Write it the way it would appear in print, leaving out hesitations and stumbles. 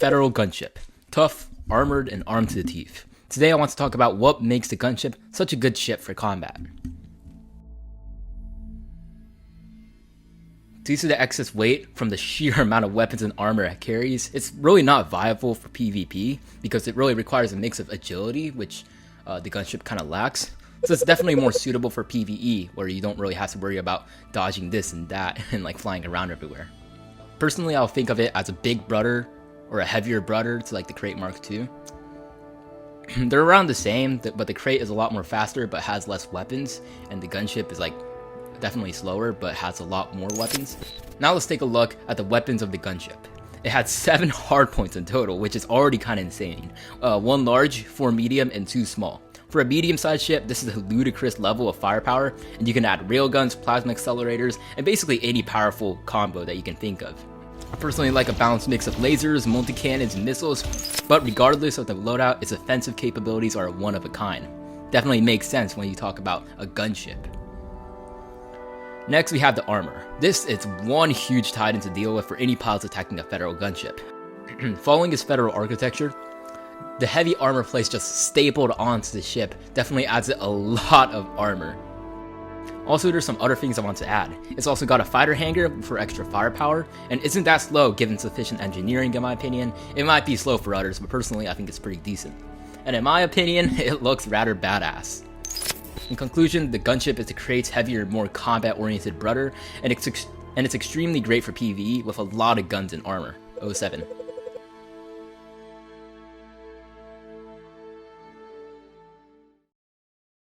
Federal Gunship. Tough, armored, and armed to the teeth. Today I want to talk about what makes the Gunship such a good ship for combat. Due to the excess weight from the sheer amount of weapons and armor it carries, it's really not viable for PvP because it really requires a mix of agility, which the Gunship kind of lacks. So it's definitely more suitable for PvE, where you don't really have to worry about dodging this and that and like flying around everywhere. Personally, I'll think of it as a big brother or a heavier brother to like the Crate Mark II. They're around the same, but the Crate is a lot more faster but has less weapons, and the Gunship is like definitely slower but has a lot more weapons. Now let's take a look at the weapons of the Gunship. It had 7 hardpoints in total, which is already kind of insane. 1 large, 4 medium, and 2 small. For a medium-sized ship, this is a ludicrous level of firepower, and you can add railguns, plasma accelerators, and basically any powerful combo that you can think of. I personally like a balanced mix of lasers, multi-cannons, and missiles, but regardless of the loadout, its offensive capabilities are one of a kind. Definitely makes sense when you talk about a gunship. Next, we have the armor. This is one huge titan to deal with for any pilots attacking a Federal gunship. Following its Federal architecture, the heavy armor plate just stapled onto the ship definitely adds a lot of armor. Also, there's some other things I want to add. It's also got a fighter hangar for extra firepower, and isn't that slow given sufficient engineering in my opinion. It might be slow for others, but personally I think it's pretty decent. And in my opinion, it looks rather badass. In conclusion, the Gunship is the Crate's heavier, more combat-oriented brother, and it's extremely great for PvE with a lot of guns and armor. 07.